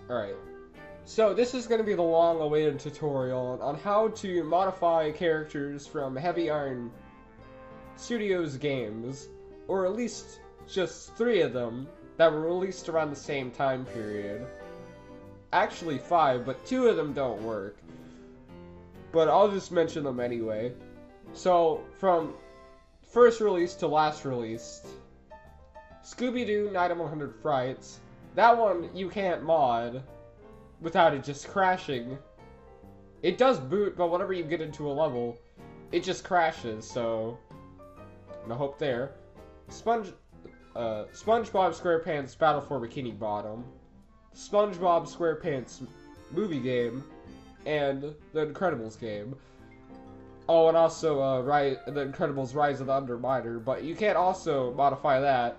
Alright, so this is going to be the long-awaited tutorial on how to modify characters from Heavy Iron Studios games, or at least just 3 of them that were released around the same time period. Actually 5, but 2 of them don't work. But I'll just mention them anyway. So, from first release to last release, Scooby-Doo Night of 100 Frights. That one you can't mod without it just crashing. It does boot, but whenever you get into a level, it just crashes, so no hope there. SpongeBob SquarePants Battle for Bikini Bottom, SpongeBob SquarePants movie game, and The Incredibles game. Oh, and also The Incredibles Rise of the Underminer, but you can't also modify that.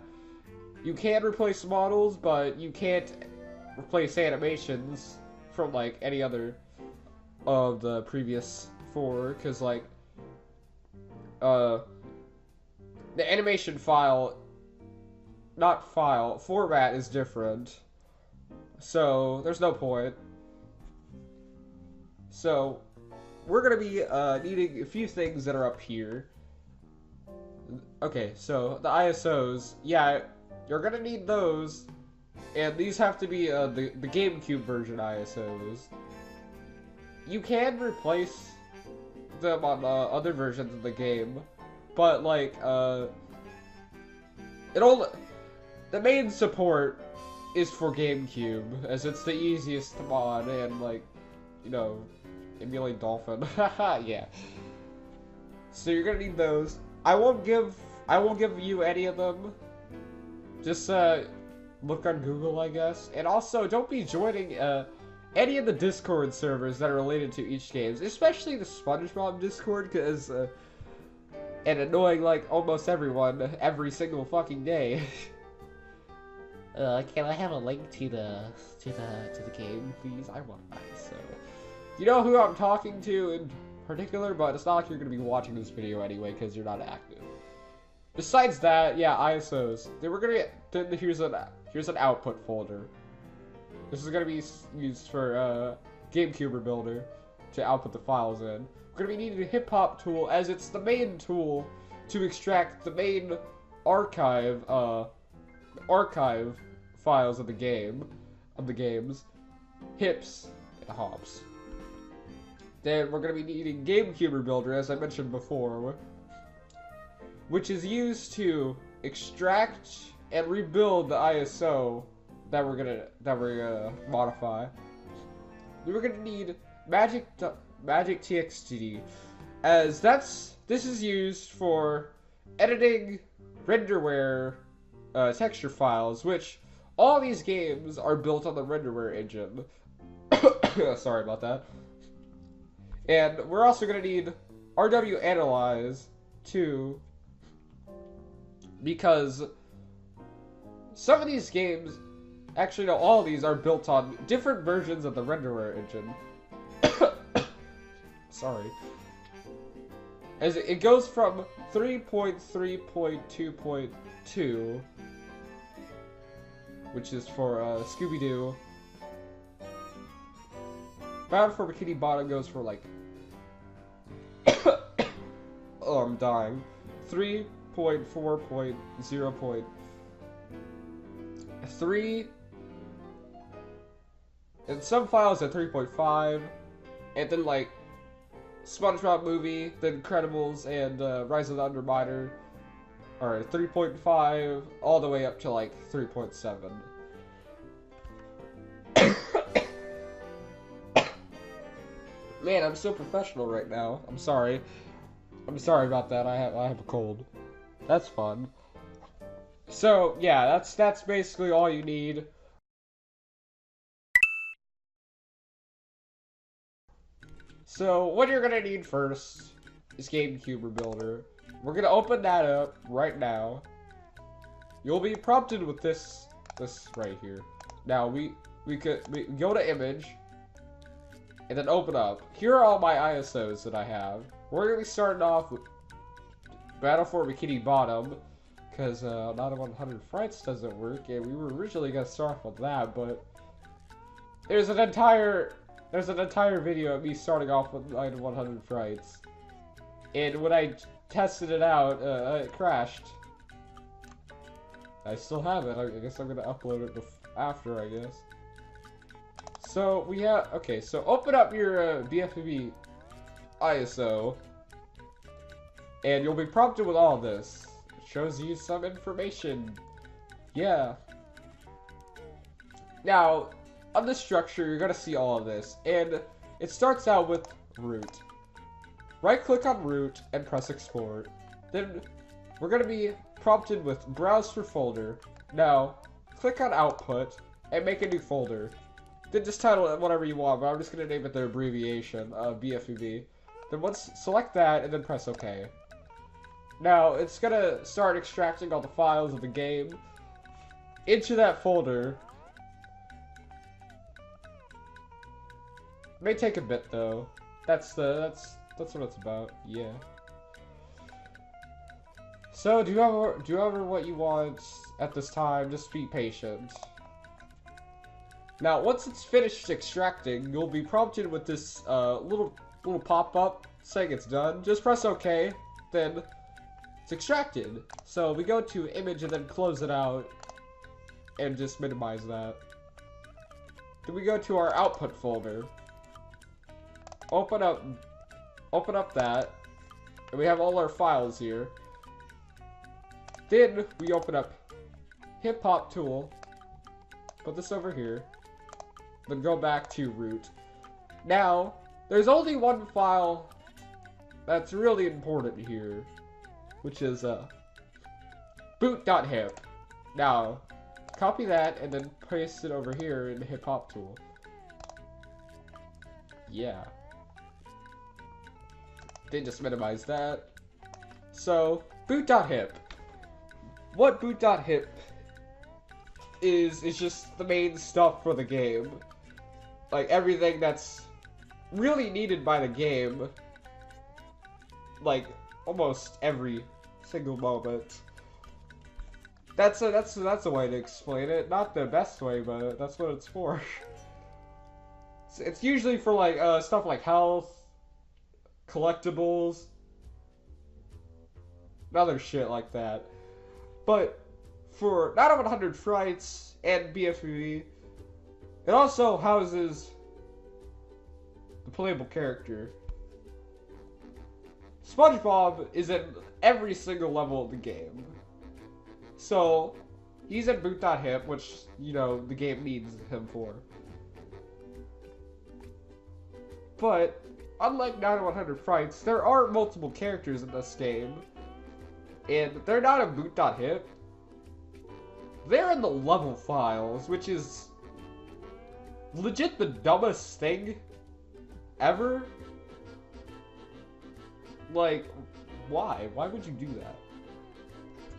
You can replace models, but you can't replace animations from, like, any other of the previous 4, because, like, the animation format is different, so there's no point. So, we're gonna be, needing a few things that are up here. Okay, so, the ISOs, yeah, you're gonna need those, and these have to be, the GameCube version ISOs. You can replace them on, other versions of the game, but, like, the main support is for GameCube, as it's the easiest to mod, and, like, you know, emulate Dolphin. Haha, yeah. So you're gonna need those. I won't give you any of them. Just, look on Google, I guess. And also, don't be joining, any of the Discord servers that are related to each game, especially the SpongeBob Discord, because, and annoying, like, almost everyone every single fucking day. Can I have a link to the game, please? I want that, so. You know who I'm talking to in particular, but it's not like you're gonna be watching this video anyway, because you're not active. Besides that, yeah, ISOs. Then we're gonna get, here's an output folder. This is gonna be used for, GameCube Builder to output the files in. We're gonna be needing a hip hop tool, as it's the main tool to extract the main archive files of the games, hips and hops. Then we're gonna be needing GameCube Builder, as I mentioned before, which is used to extract and rebuild the ISO that we're gonna modify. Then we're gonna need Magic TXT, as this is used for editing renderware texture files, which all these games are built on the renderware engine. Sorry about that. And we're also gonna need RW Analyze too, because some of these games, actually no, all of these are built on different versions of the renderware engine. Sorry. As it goes from 3.3.2.2, which is for Scooby-Doo. Battle for Bikini Bottom goes for, like, oh, I'm dying. 3.4.0.3, and some files at 3.5, and then, like, SpongeBob movie, The Incredibles, and Rise of the Underminer are 3.5, all the way up to, like, 3.7. Man, I'm so professional right now. I'm sorry. I'm sorry about that. I have a cold. That's fun. So, yeah, that's basically all you need. So, what you're gonna need first is GameCube Builder. We're gonna open that up right now. You'll be prompted with this right here. Now, we go to Image, and then open up. Here are all my ISOs that I have. We're gonna be starting off with Battle for Bikini Bottom, because Night of 100 Frights doesn't work, and we were originally gonna start off with that, but There's an entire video of me starting off with 100 frights, and when I tested it out, it crashed. I still have it. I guess I'm gonna upload it after, I guess. So we have, okay, so open up your BFBB ISO, and you'll be prompted with all this. It shows you some information. Yeah. Now, on the structure, you're gonna see all of this, and it starts out with root. Right-click on root and press export. Then we're gonna be prompted with browse for folder. Now, click on output and make a new folder. Then just title it whatever you want, but I'm just gonna name it the abbreviation, BFBB. Then select that and then press OK. Now, it's gonna start extracting all the files of the game into that folder. May take a bit though. That's what it's about. Yeah. So do you have what you want at this time? Just be patient. Now, once it's finished extracting, you'll be prompted with this little pop-up saying it's done. Just press OK, then it's extracted. So we go to image and then close it out, and just minimize that. Then we go to our output folder. Open up that, and we have all our files here. Then we open up hip hop tool, put this over here, then go back to root. Now, there's only one file that's really important here, which is boot.hip. Now, copy that and then paste it over here in the hip hop tool. Yeah. They just minimize that. So, boot.hip. What boot.hip is just the main stuff for the game. Like, everything that's really needed by the game. Like, almost every single moment. That's a way to explain it. Not the best way, but that's what it's for. It's usually for, like, stuff like health, collectibles, and other shit like that. But for not 100 frights and BFBB, it also houses the playable character. SpongeBob is in every single level of the game. So, he's in boot.hip, which, you know, the game needs him for. But, unlike 9-100 Frights, there are multiple characters in this game. And they're not in boot.hip. They're in the level files, which is legit the dumbest thing ever. Like, why? Why would you do that?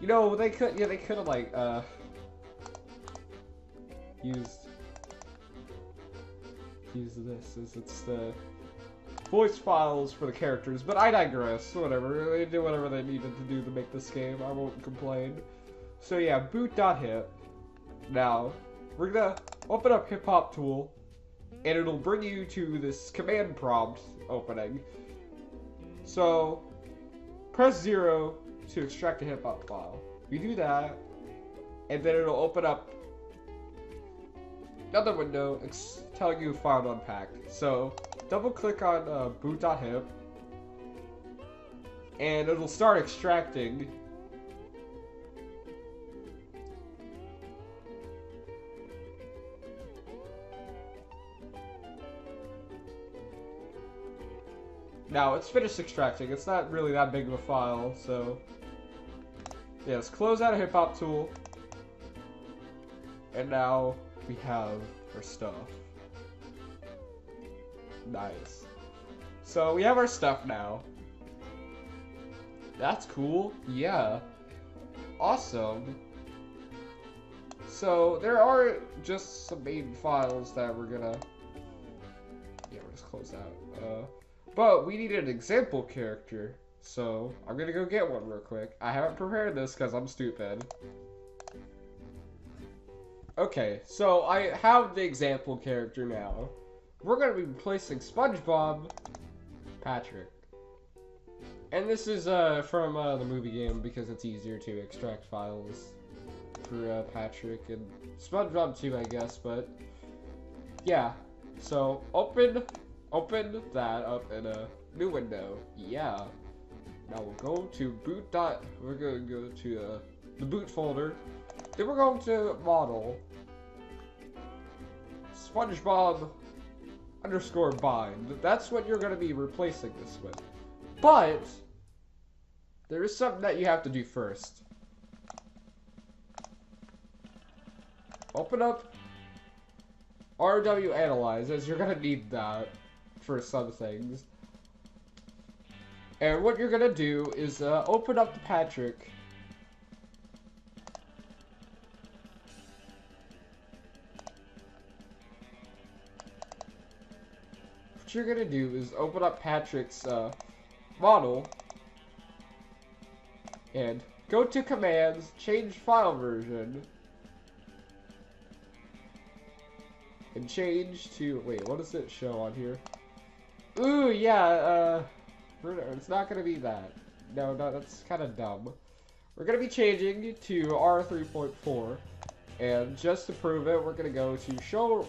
You know, they could have, like, used this as it's the voice files for the characters, but I digress. Whatever, they did whatever they needed to do to make this game. I won't complain. So yeah, boot.hip. Now, we're gonna open up hip hop tool, and it'll bring you to this command prompt opening. So, press 0 to extract a hip hop file. You do that, and then it'll open up another window telling you file to unpack. So, double click on boot.hip, and it'll start extracting. Now, it's finished extracting. It's not really that big of a file, so yeah, let's close out a hip hop tool. And now we have our stuff. Nice. So we have our stuff now. That's cool. Yeah. Awesome. So there are just some main files that we're gonna... Yeah, we'll just close out. But we need an example character. So I'm gonna go get one real quick. I haven't prepared this because I'm stupid. Okay, so I have the example character now. We're gonna be replacing SpongeBob Patrick. And this is from the movie game because it's easier to extract files for Patrick and SpongeBob too, I guess, but yeah. So open that up in a new window. Yeah. Now we'll go to we're gonna go to the boot folder. Then we're going to model SpongeBob _ bind. That's what you're gonna be replacing this with. But there is something that you have to do first. Open up RW Analyze, as you're gonna need that for some things. And what you're gonna do is open up the Patrick. What you're gonna do is open up Patrick's model and go to commands, change file version, and change to, wait, what does it show on here? Ooh, yeah, it's not gonna be that. No, that's kind of dumb. We're gonna be changing to R3.4, and just to prove it, we're gonna go to show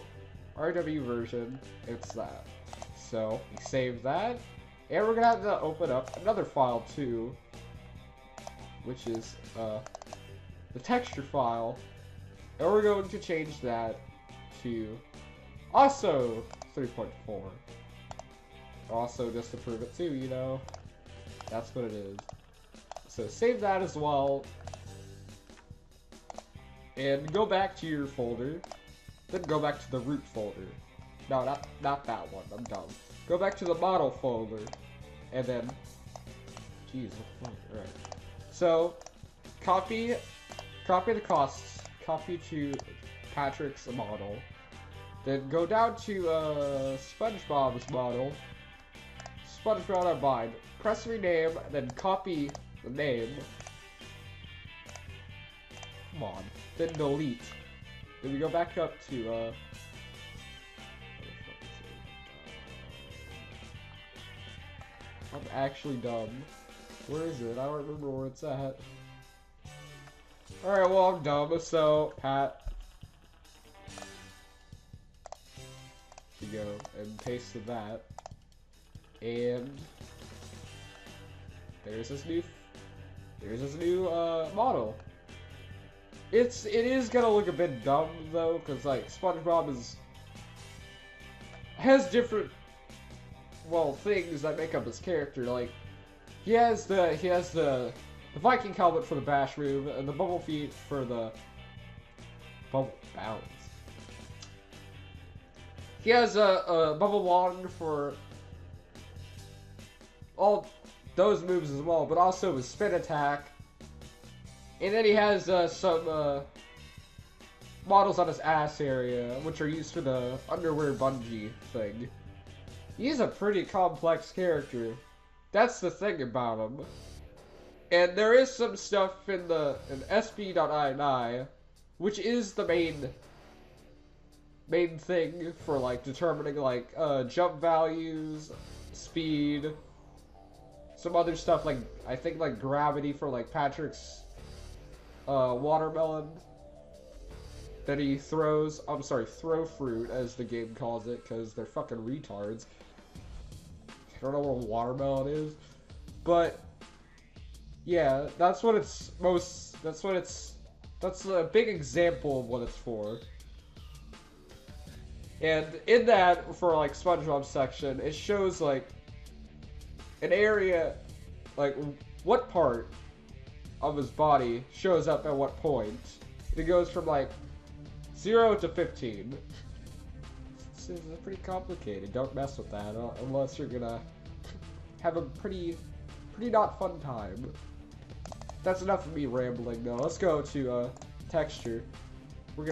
RW version. It's that. So we save that, and we're gonna have to open up another file too, which is the texture file, and we're going to change that to also 3.4. Also, just to prove it too, you know, that's what it is. So save that as well, and go back to your folder, then go back to the root folder. No, not that one, I'm dumb. Go back to the model folder, and then, jeez, alright. So, copy the costs, copy to Patrick's model, then go down to SpongeBob's model, SpongeBob bind, press rename, then copy the name. Come on, then delete. Then we go back up to I'm actually dumb. Where is it? I don't remember where it's at. Alright, well, I'm dumb, so Pat. You go and paste that. And there's this new model. It is gonna look a bit dumb though, cause like SpongeBob has different, well, things that make up his character. Like he has the Viking helmet for the bash move, and the bubble feet for the bubble bounce. He has a bubble wand for all those moves as well, but also his spin attack. And then he has some models on his ass area, which are used for the underwear bungee thing. He's a pretty complex character. That's the thing about him. And there is some stuff in SB.ini, which is the main thing for like determining like jump values, speed, some other stuff like I think like gravity for like Patrick's watermelon that he throws. I'm sorry, throw fruit as the game calls it, because they're fucking retards. I don't know what a watermelon is, but yeah, that's a big example of what it's for. And in that, for like SpongeBob section, it shows like an area, like what part of his body shows up at what point. It goes from like 0 to 15. It's pretty complicated. Don't mess with that unless you're gonna have a pretty not fun time. That's enough of me rambling though. Let's go to texture. We're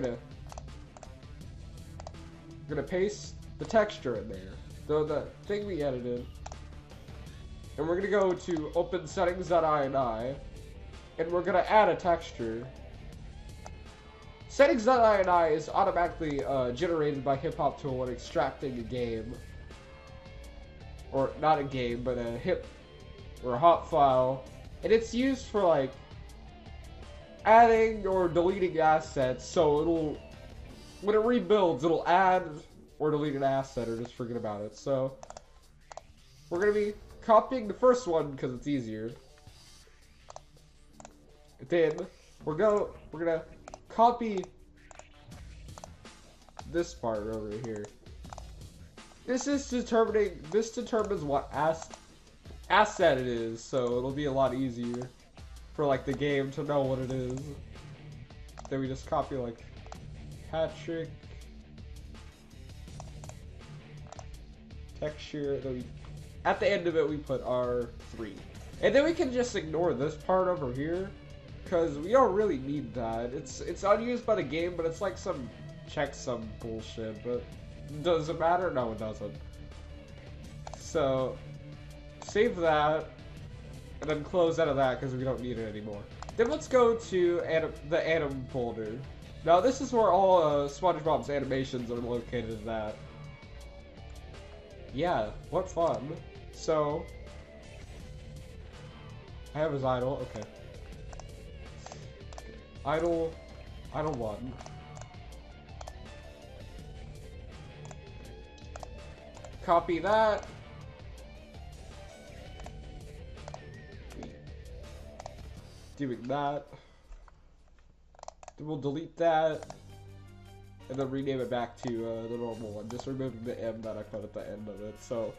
gonna paste the texture in there, the thing we edited, and we're gonna go to open settings.ini, and we're gonna add a texture. Settings.ini is automatically generated by Hip Hop Tool when extracting a game. Or not a game, but a hip or a hop file. And it's used for like adding or deleting assets, so it'll, when it rebuilds, it'll add or delete an asset or just forget about it. So we're gonna be copying the first one because it's easier. Then we're gonna copy this part over here. This determines what asset it is, so it'll be a lot easier for like the game to know what it is. Then we just copy like Patrick texture. Then at the end of it we put R3, and then we can just ignore this part over here because we don't really need that. It's unused by the game, but it's like some checksum bullshit. But does it matter? No, it doesn't. So save that, and then close out of that because we don't need it anymore. Then let's go to the anim folder. Now this is where all SpongeBob's animations are located at. Yeah, what fun. So I have his idle. Okay. Idle 1. Copy that. Doing that. Then we'll delete that. And then rename it back to the normal one. Just removing the M that I put at the end of it. So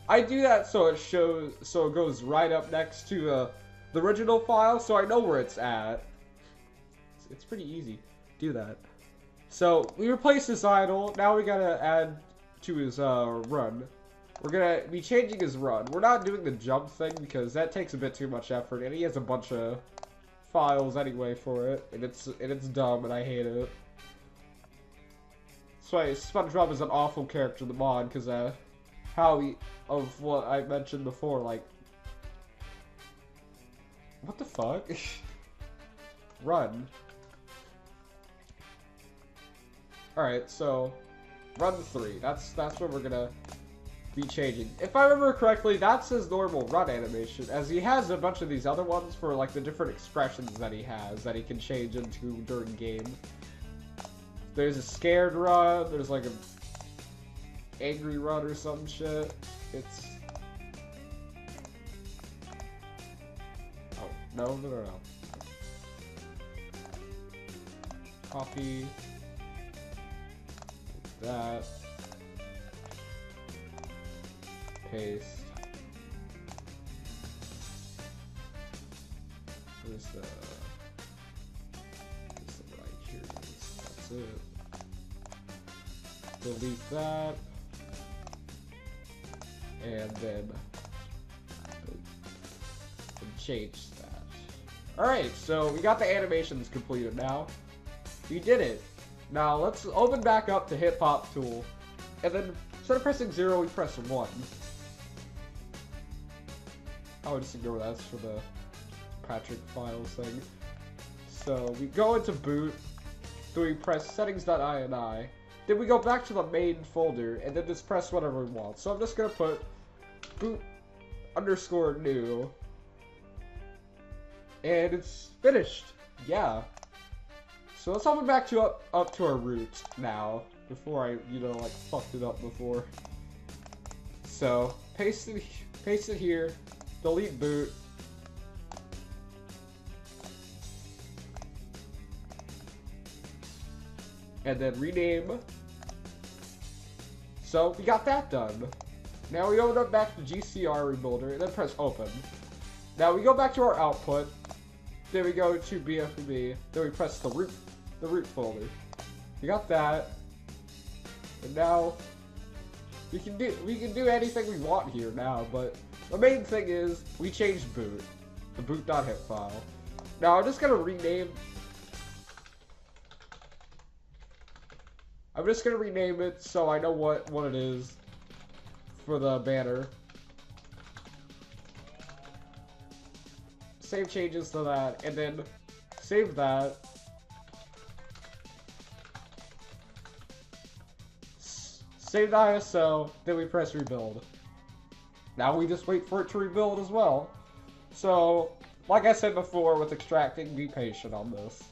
I do that so it shows, so it goes right up next to the original file, so I know where it's at. It's pretty easy. Do that. So we replace his idle. Now we gotta add to his run. We're gonna be changing his run. We're not doing the jump thing because that takes a bit too much effort, and he has a bunch of files anyway for it, and it's dumb, and I hate it. That's why SpongeBob is an awful character in the mod, because of what I mentioned before, like, what the fuck? Run. Alright, so run 3. That's what we're gonna be changing. If I remember correctly, that's his normal run animation, as he has a bunch of these other ones for like the different expressions that he has that he can change into during game. There's a scared run, there's like a angry run or some shit. It's no. Copy that. Paste. Where's the right here? That's it. Delete that, and then change that. All right, so we got the animations completed now. We did it. Now let's open back up the Hip Hop tool, and then instead of pressing 0, we press 1. I would just ignore that for the Patrick files thing. So we go into boot, then we press settings.ini, then we go back to the main folder, and then just press whatever we want. So I'm just gonna put boot_new, and it's finished. Yeah. So let's open back to up to our root now, before I, like fucked it up before. So paste it here. Delete boot. And then rename. So we got that done. Now we open up back to GCR Rebuilder and then press open. Now we go back to our output. Then we go to BFBB. Then we press the root folder. We got that. And now we can do anything we want here now, but the main thing is we changed boot, the boot.hip file. Now I'm just gonna rename it so I know what it is for the banner. Save changes to that, and then save that. Save the ISO, then we press rebuild. Now we just wait for it to rebuild as well. So, like I said before with extracting, be patient on this.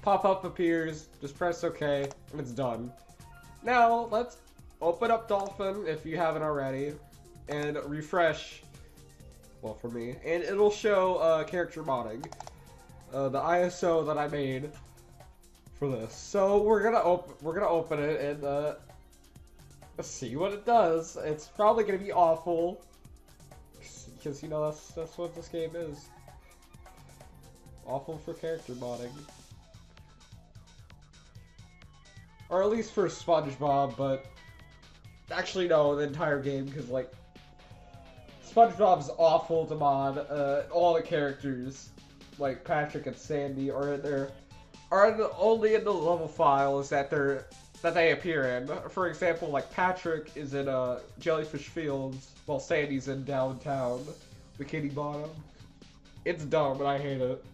Pop-up appears, just press OK, and it's done. Now, let's open up Dolphin if you haven't already, and refresh, well for me, and it'll show character modding, the ISO that I made for this. So we're gonna open it and let's see what it does. It's probably gonna be awful, because you know that's what this game is. Awful for character modding. Or at least for SpongeBob, but actually no, the entire game, because like SpongeBob's awful to mod. All the characters, like Patrick and Sandy, are only in the level files that they appear in. For example, like Patrick is in Jellyfish Fields, while Sandy's in Downtown, Bikini Bottom. It's dumb, and I hate it.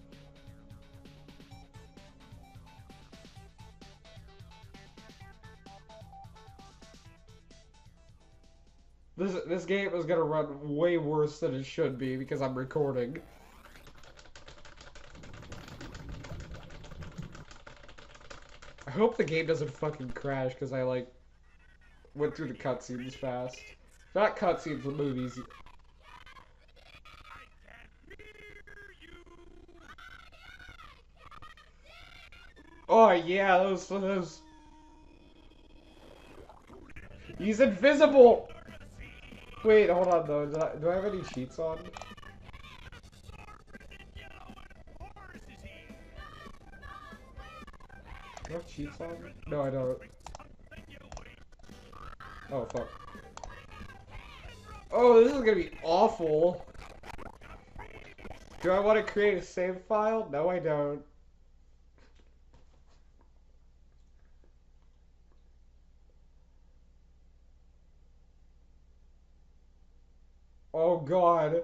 This game is gonna run way worse than it should be because I'm recording. I hope the game doesn't fucking crash because I like went through the cutscenes fast. Not cutscenes, the movies. Oh yeah, those. He's invisible. Wait, hold on though. Do I have any cheats on? Do I have cheats on? No, I don't. Oh, fuck. Oh, this is gonna be awful. Do I want to create a save file? No, I don't. Oh god.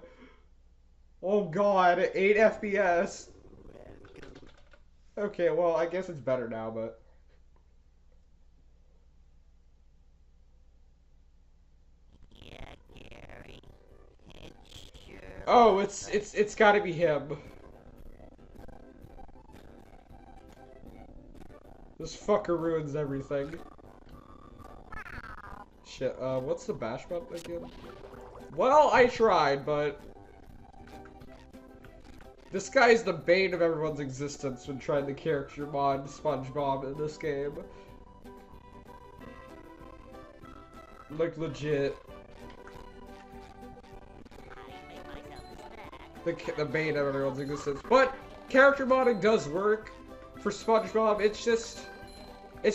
Oh god, 8 FPS. Okay, well, I guess it's better now, but... Oh, it's gotta be him. This fucker ruins everything. Shit, what's the bash button again? Well, I tried, but... This guy's the bane of everyone's existence when trying to character mod SpongeBob in this game. Like, legit. The bane of everyone's existence. But, character modding does work for SpongeBob. It's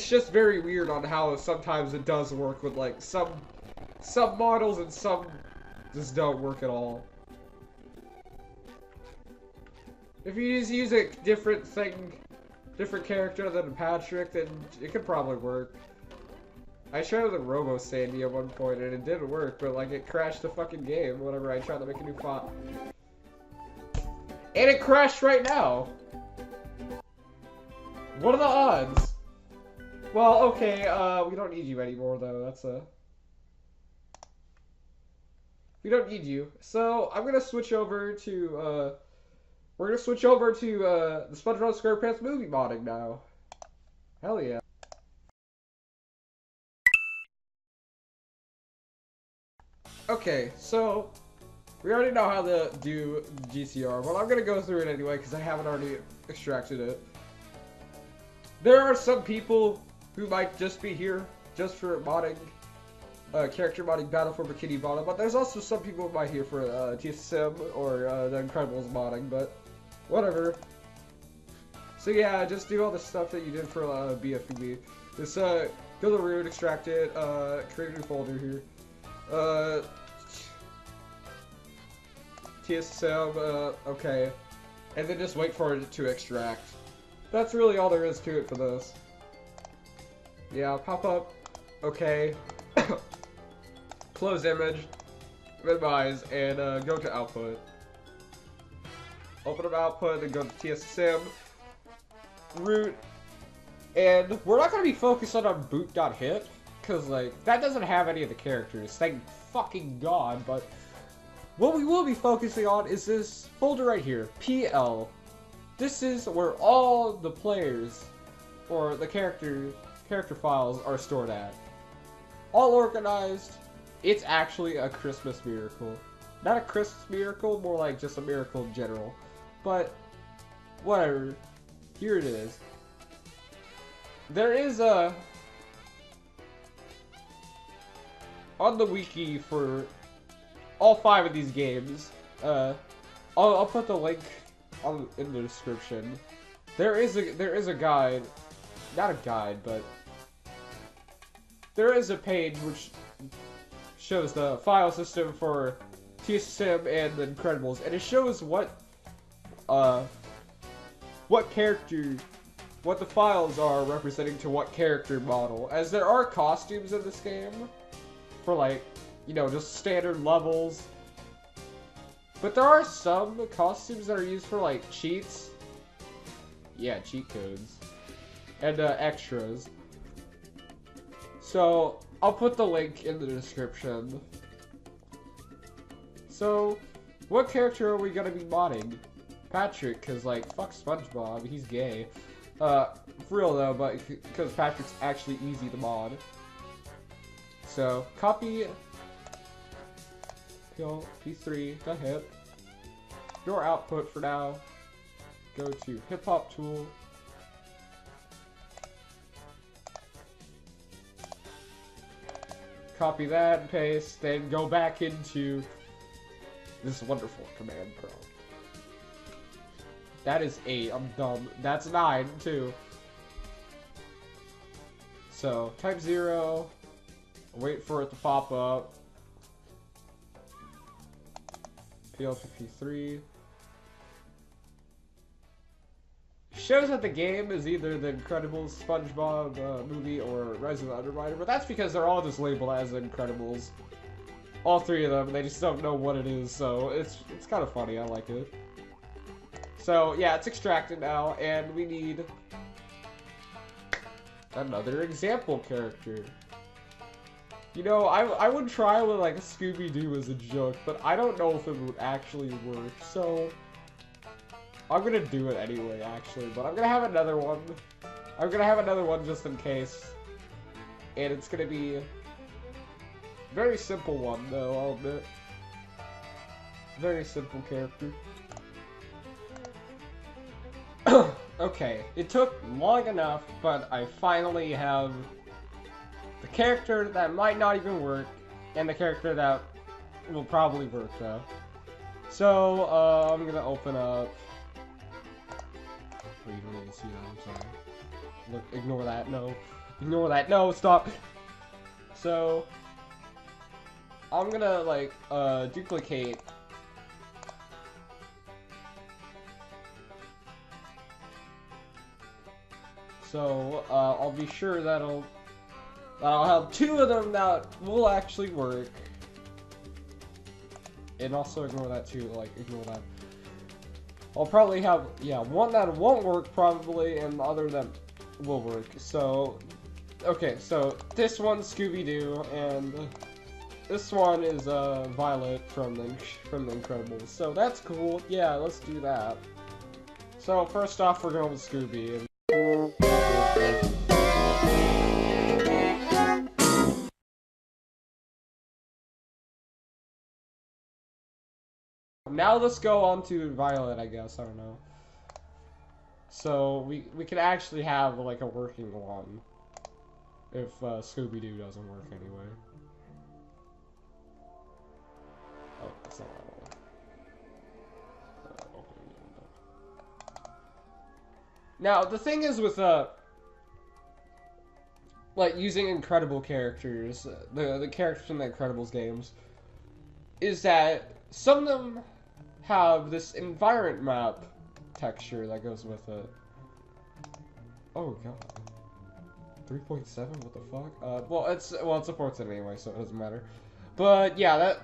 just very weird on how sometimes it does work with, like, some models and some just don't work at all. If you just use a different character than Patrick, then it could probably work. I tried the Robo Sandy at one point and it didn't work, but like it crashed the fucking game whenever I tried to make a new font. And it crashed right now! What are the odds? Well, okay, we don't need you anymore though, that's a... We don't need you. So, I'm gonna switch over to, we're gonna switch over to, the SpongeBob SquarePants movie modding now. Hell yeah. Okay, so, we already know how to do GCR, but I'm gonna go through it anyway, because I haven't already extracted it. There are some people who might just be here just for modding, character modding Battle for Bikini Bottom, but there's also some people who might here for TSSM or the Incredibles modding, but whatever. So yeah, just do all the stuff that you did for BFBB. Just go to the root, extract it, create a new folder here. TSSM, okay. And then just wait for it to extract. That's really all there is to it for this. Yeah, pop up, okay. Close image, minimize, and go to output. Open up output, then go to TSSM, root, And we're not going to be focusing on boot.hit, because, like, that doesn't have any of the characters, thank fucking god, but what we will be focusing on is this folder right here, PL. This is where all the players, or the character files are stored at. All organized. It's actually a Christmas miracle. Not a Christmas miracle, more like just a miracle in general. But, whatever. Here it is. There is a... on the wiki for all 5 of these games, I'll put the link in the description. There is a guide, not a guide, but there is a page which shows the file system for TSSM and the Incredibles, and it shows what the files are representing to what character model, as there are costumes in this game for, like, you know, just standard levels. But there are some costumes that are used for, like, cheats. Yeah, cheat codes. And, extras. So, I'll put the link in the description. So, what character are we gonna be modding? Patrick, cause, like, fuck SpongeBob, he's gay. For real though, but, because Patrick's actually easy to mod. So, copy P3, the hip. Your output for now. Go to hip hop tool. Copy that and paste, then go back into this wonderful command prompt. That is 8, I'm dumb. That's 9 too. So, type 0, wait for it to pop up. PL2P3. Shows that the game is either the Incredibles, SpongeBob movie, or Rise of the Underminer, but that's because they're all just labeled as Incredibles. All 3 of them, they just don't know what it is, so it's kind of funny, I like it. So, yeah, it's extracted now, and we need another example character. You know, I would try with, like, a Scooby-Doo as a joke, but I don't know if it would actually work, so I'm gonna do it anyway, actually, but I'm gonna have another one. I'm gonna have another one just in case, and it's gonna be a very simple one, though, I'll admit. Very simple character. Okay, it took long enough, but I finally have the character that might not even work, and the character that will probably work, though. So, I'm gonna open up... Oh, you don't need to see that, I'm sorry. Look, ignore that, no. Ignore that, no, stop! So, I'm gonna, like, duplicate... So, I'll be sure that I'll have 2 of them that will actually work. And also ignore that too, like, ignore that. I'll probably have, yeah, one that won't work probably, and the other that will work. So, okay, so this one's Scooby-Doo, and this one is, Violet from the Incredibles. So that's cool, yeah, let's do that. So, first off, we're going with Scooby. Now let's go on to Violet, I guess, I don't know. So, we can actually have, like, a working one. If, Scooby-Doo doesn't work anyway. Oh, that's not what I want. Now, the thing is with, like, using Incredible characters, the characters from the Incredibles games, is that some of them have this environment map texture that goes with it. Oh god. 3.7? What the fuck? Well, it supports it anyway, so it doesn't matter. But yeah,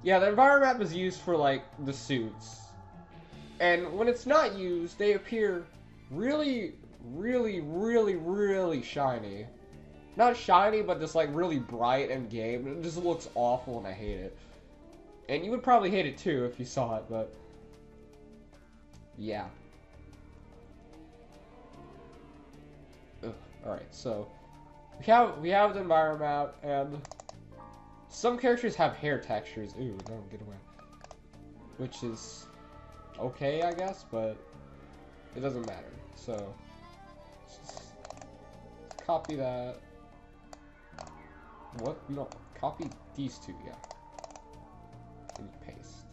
the environment map is used for, like, the suits. And when it's not used, they appear really shiny. Not shiny, but just like really bright and game. It just looks awful and I hate it. And you would probably hate it too if you saw it, but yeah. Alright, so we have the environment map, and some characters have hair textures. Ooh, no, get away. Which is okay, I guess, but it doesn't matter. So let's just copy that. What? No, copy these two, yeah. And paste.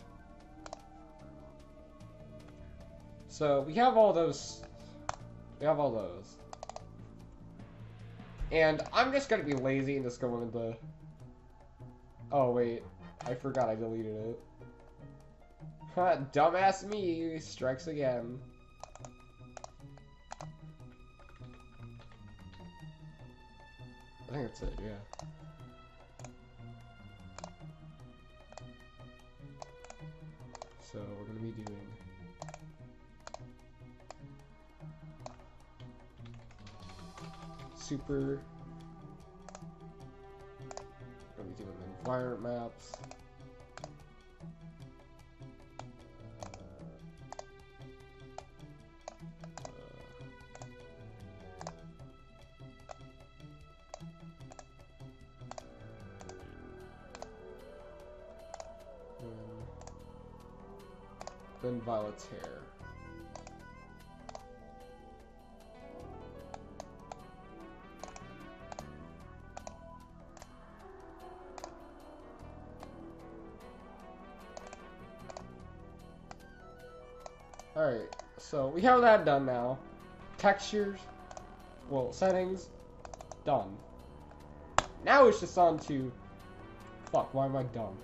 So we have all those. We have all those. And I'm just gonna be lazy and just go into. Oh wait, I forgot I deleted it. Dumbass me strikes again. I think that's it, yeah. So we're gonna be doing super. We're gonna be doing environment maps. Then Violet's hair. Alright, so we have that done now. Textures, well, settings, done. Now it's just on to, fuck, why am I dumb?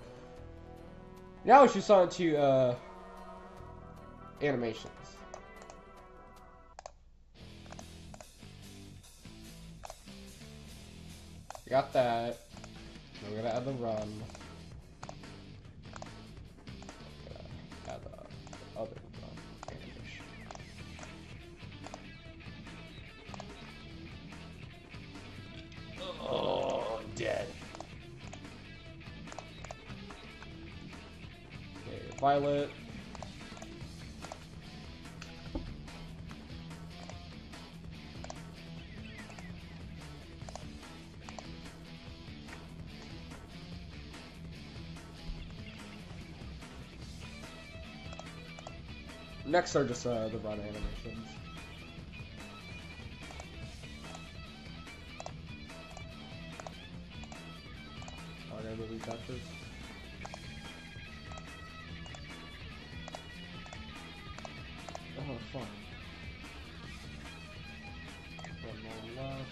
Now it's just on to, animations. Got that. I'm gonna add the run. Add the other run animation. Oh, I'm dead. Okay, Violet. Next are just the run animations. Oh, I gotta delete that first. Oh, fuck. One more left.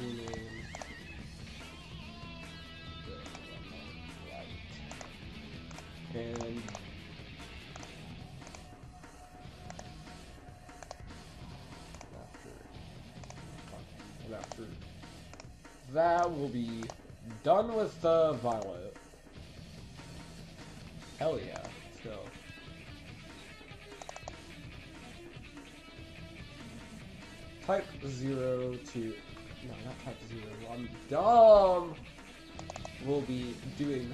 Rename. And after that, we'll be done with the Violet. Hell yeah, let's go. Type 0 to, no, not type 0, I'm dumb. We'll be doing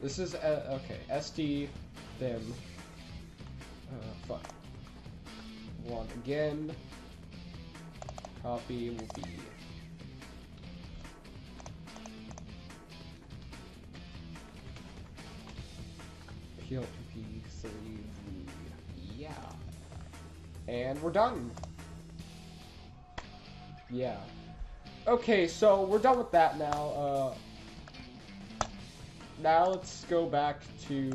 this is, okay, SD, then, fuck. One again, copy will be, PLP3, yeah. And we're done. Yeah. Okay, so we're done with that now, now let's go back to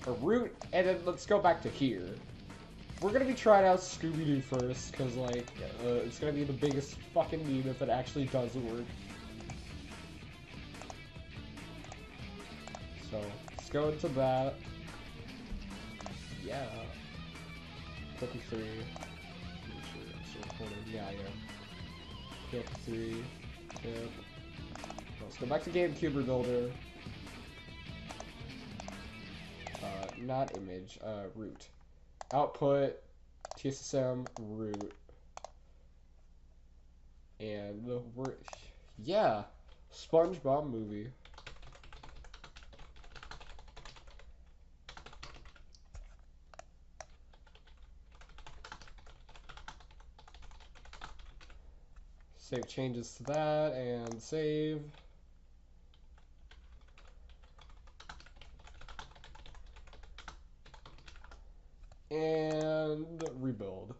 a route, and then let's go back to here. We're gonna be trying out Scooby-Doo first, because, like, it's gonna be the biggest fucking meme if it actually does work. So, let's go into that. Yeah. 53. Make sure I'm still recording. Yeah, I am. 53. Yep. Let's go back to GameCube Rebuilder. Not image, root. Output, TSSM, root. And we're, yeah, SpongeBob movie. Save changes to that and save. And rebuild.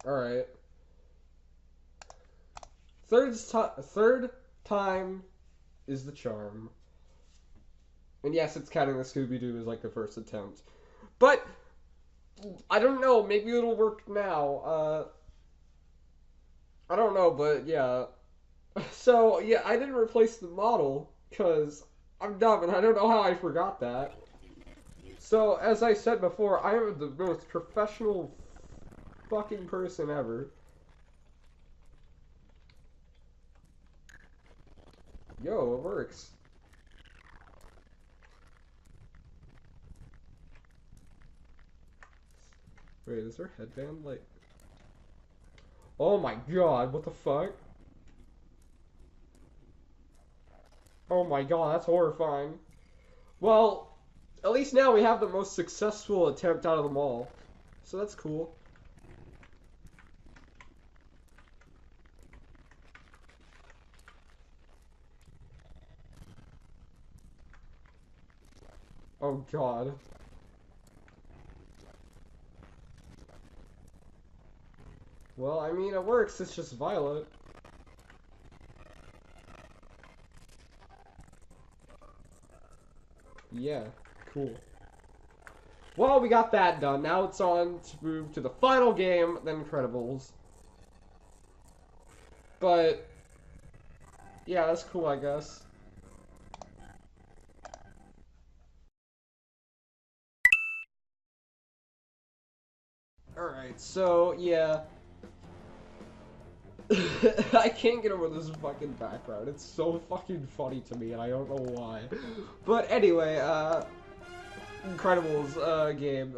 Alright. Third time is the charm. And yes, it's counting the Scooby-Doo as like the first attempt. But I don't know, maybe it'll work now. I don't know, but yeah. So, yeah, I didn't replace the model because I'm dumb and I don't know how I forgot that. So, as I said before, I am the most professional fucking person ever. Yo, it works. Wait, is her headband like... Oh my god, what the fuck? Oh my god, that's horrifying. Well, at least now we have the most successful attempt out of them all. So that's cool. Oh god. Well, I mean, it works, it's just violet. Yeah, cool. Well, we got that done. Now it's on to move to the final game, The Incredibles. But, yeah, that's cool, I guess. Alright, so, yeah. I can't get over this fucking background. It's so fucking funny to me, and I don't know why. But anyway, Incredibles, game.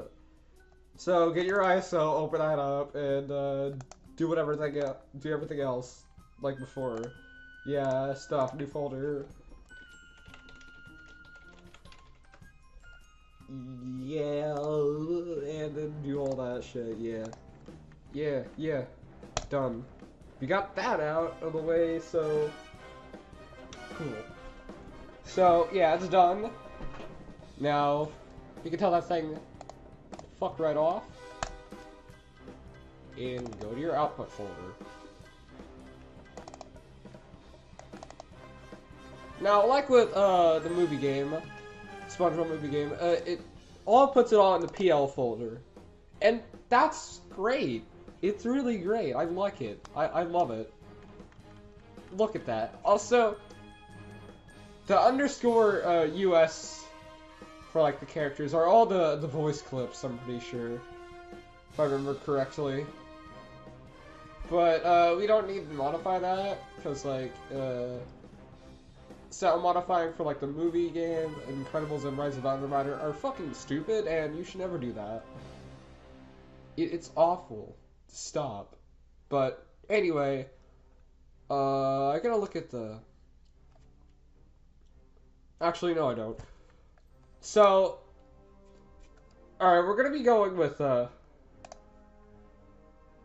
So, get your ISO, open that up, and, do whatever thing, do everything else, like before. Yeah, stuff, new folder. Yeah, and then do all that shit, yeah. Yeah, done. We got that out of the way, so... Cool. So, yeah, it's done. Now, you can tell that thing fuck right off. And go to your output folder. Now, like with the movie game, SpongeBob movie game, it all puts it all in the PL folder. And that's great. It's really great. I like it. I love it. Look at that. Also, the underscore US for like the characters are all the voice clips, I'm pretty sure. If I remember correctly. But we don't need to modify that, because like sound modifying for like the movie game, Incredibles and Rise of the Underminer are fucking stupid, and you should never do that. It's awful. Stop. But anyway, I gotta look at the... Actually, no, I don't. So, alright, we're gonna be going with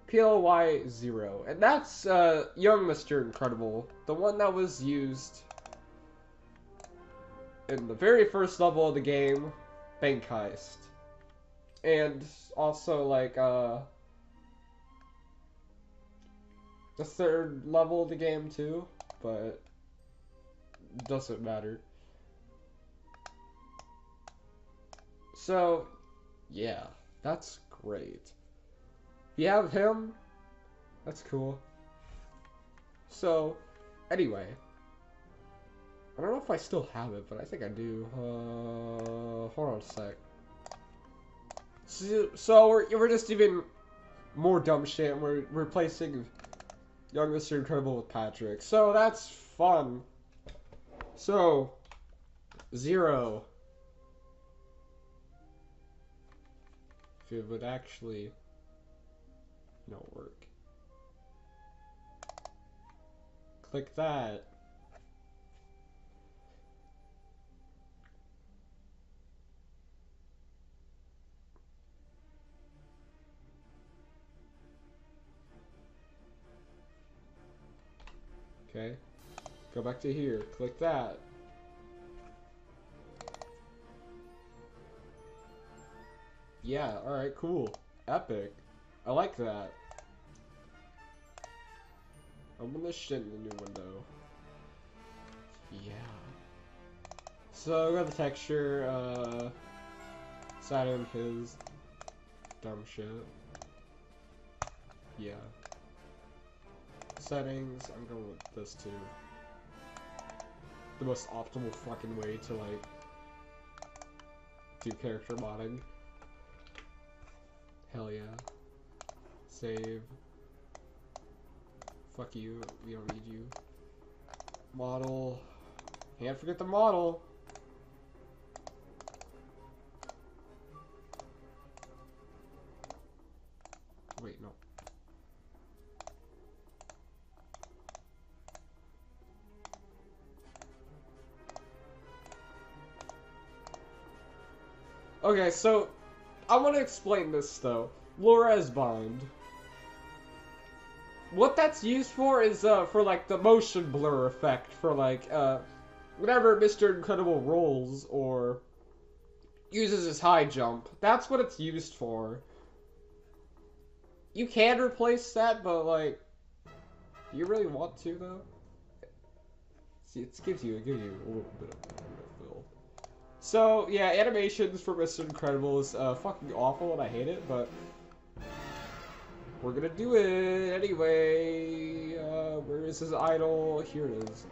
PLY0, and that's young Mr. Incredible, the one that was used in the very first level of the game, Bank Heist. And also, like, the third level of the game, too, but doesn't matter. So, yeah, that's great. You have him, that's cool. So, anyway. I don't know if I still have it, but I think I do. Hold on a sec. So we're just even more dumb shit, and we're replacing Young Mr. Incredible with Patrick. So that's fun. So, 0. If it would actually work. Click that. Okay. Go back to here. Click that. Yeah, alright, cool. Epic. I like that. Open this shit in the new window. Yeah. So, we got the texture, Saturn his dumb shit. Yeah. Settings, I'm going with this too. The most optimal fucking way to, like, do character modding. Hell yeah. Save. Fuck you, we don't need you. Model. Can't forget the model. Wait, no. Okay, so I want to explain this though. Laura's bind. What that's used for is for like the motion blur effect for like whenever Mr. Incredible rolls or uses his high jump. That's what it's used for. You can replace that, but like, do you really want to though? See, it gives you a little bit of build. So yeah, animations for Mr. Incredible is fucking awful and I hate it, but we're gonna do it anyway. Where is his idol? Here it is.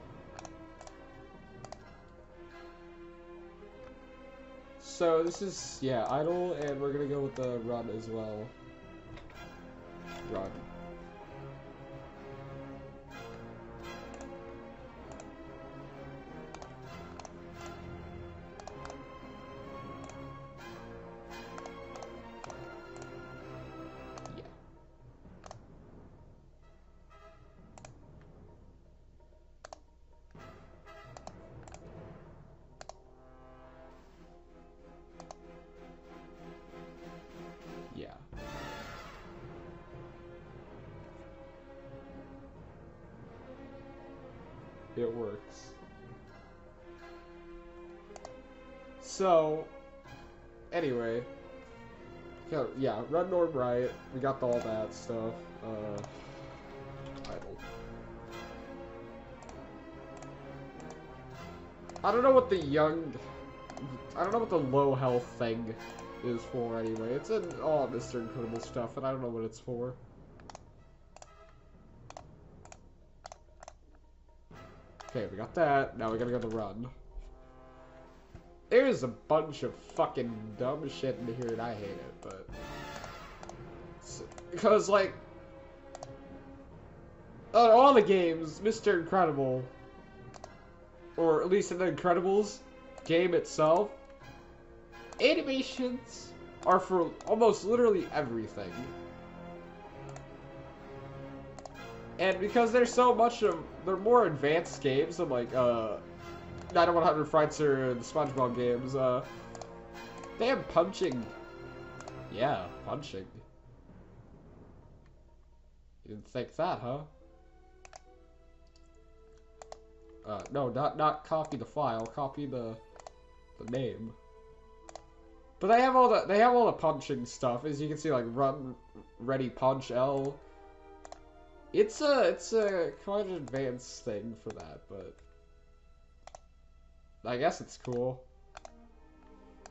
So this is, yeah, idol, and we're gonna go with the run as well. Run. Yeah. It works. So, anyway. Yeah, run norm right. We got all that stuff. Idle. I don't know what the low health thing is for anyway. It's in all Mr. Incredible stuff, and I don't know what it's for. Okay, we got that. Now we gotta go to run. There's a bunch of fucking dumb shit in here and I hate it, but... Because, like... on all the games, Mr. Incredible, or at least in the Incredibles game itself, animations are for almost literally everything. And because there's so much of... they're more advanced games than, like, 9100 Frights or the SpongeBob games, they have punching. Yeah, punching. You didn't think that, huh? No, not copy the file, copy the name. But they have all the punching stuff, as you can see, like run, ready, punch, L. It's a quite an advanced thing for that, but I guess it's cool.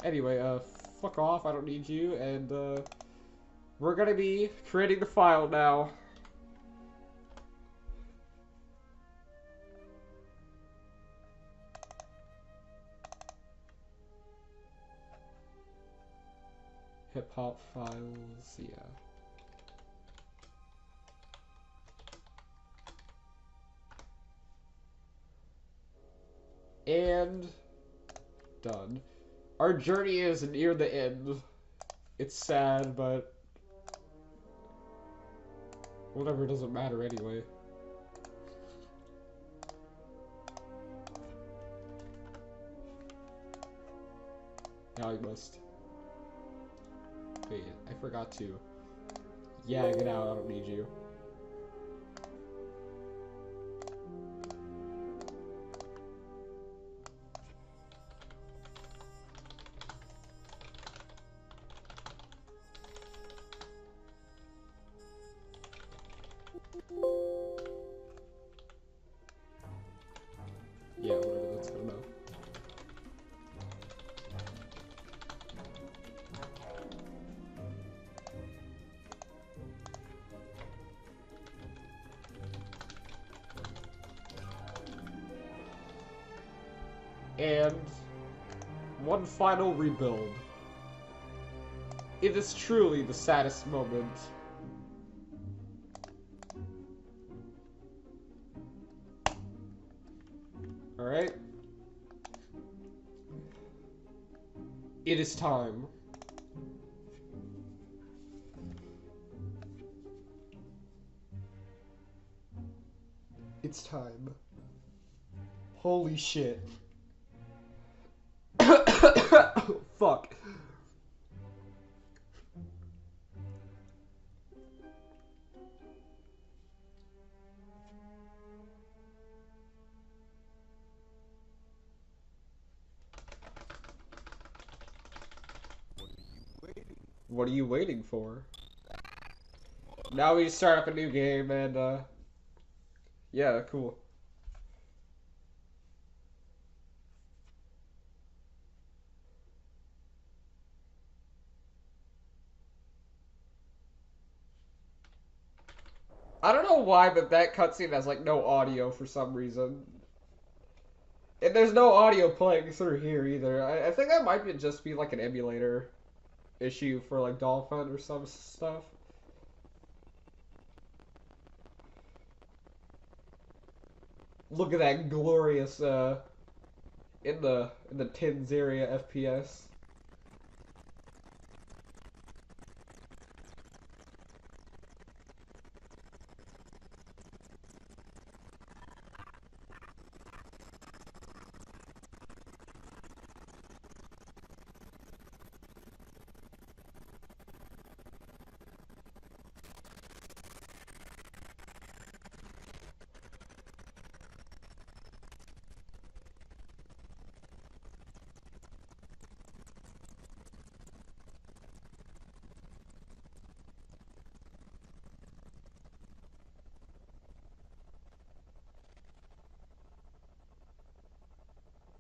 Anyway, fuck off, I don't need you, and we're gonna be creating the file now. Hip hop files, yeah. And done. Our journey is near the end. It's sad, but whatever, doesn't matter anyway. Now I must. Wait, I forgot to. Yeah, get out, I don't need you. Yeah, whatever, that's good enough. And one final rebuild. It is truly the saddest moment. Alright? It is time. It's time. Holy shit. Fuck. What are you waiting for? Now we start up a new game and yeah, cool. I don't know why, but that cutscene has like no audio for some reason. And there's no audio playing through here either. I think that might just be like an emulator issue for like Dolphin or some stuff. Look at that glorious in the tins area FPS.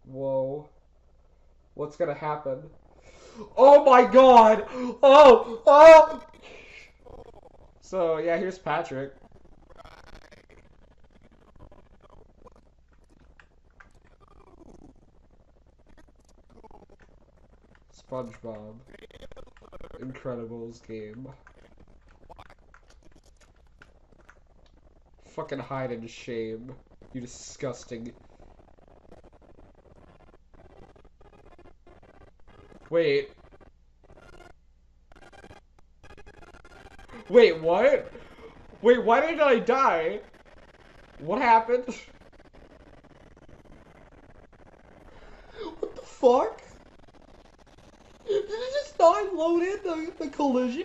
Whoa. What's gonna happen? Oh my god! Oh! Oh! So, yeah, here's Patrick. SpongeBob. Incredibles game. Fucking hide in shame. You disgusting. Wait. Wait, what? Wait, why did I die? What happened? What the fuck? Did it just not load in the collision?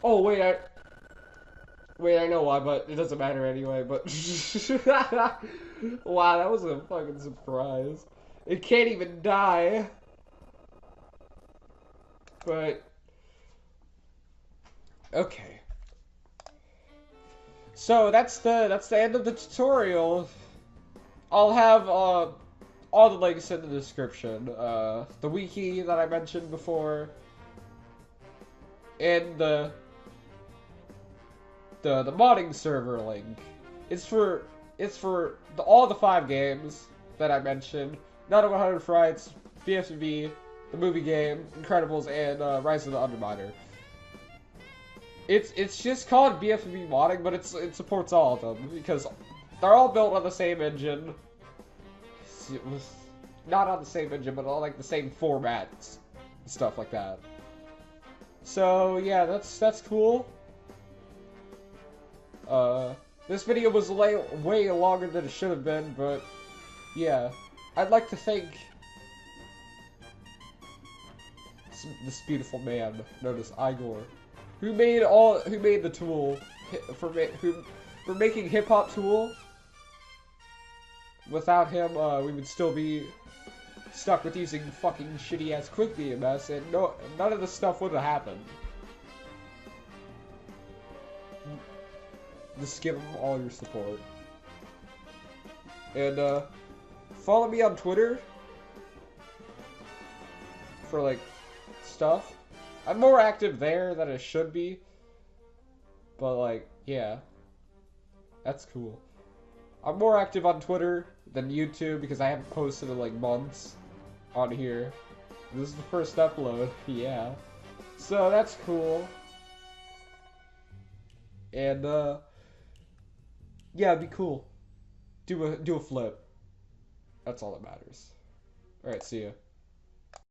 Oh, wait, I know why, but it doesn't matter anyway, but... Wow, that was a fucking surprise. It can't even die. But... Okay. So, that's the end of the tutorial. I'll have, all the links in the description. The wiki that I mentioned before. And the modding server link. It's for all the 5 games that I mentioned. Not 100 Frights, BFBB, the movie game, Incredibles, and Rise of the Underminer. It's just called BFBB modding, but it supports all of them because they're all built on the same engine. It was not on the same engine, but on like the same formats and stuff like that. So yeah, that's cool. This video was way longer than it should have been, but yeah, I'd like to thank this beautiful man known as Igor, who made the tool for making Hip Hop Tool. Without him, we would still be stuck with using fucking shitty ass Quick BMS, and none of this stuff would have happened. Just give him all your support. And, follow me on Twitter for, like, stuff. I'm more active there than I should be. But, like, yeah. That's cool. I'm more active on Twitter than YouTube because I haven't posted in, like, months on here. This is the first upload. Yeah. So, that's cool. And, yeah, it'd be cool. Do a flip. That's all that matters. Alright, see ya.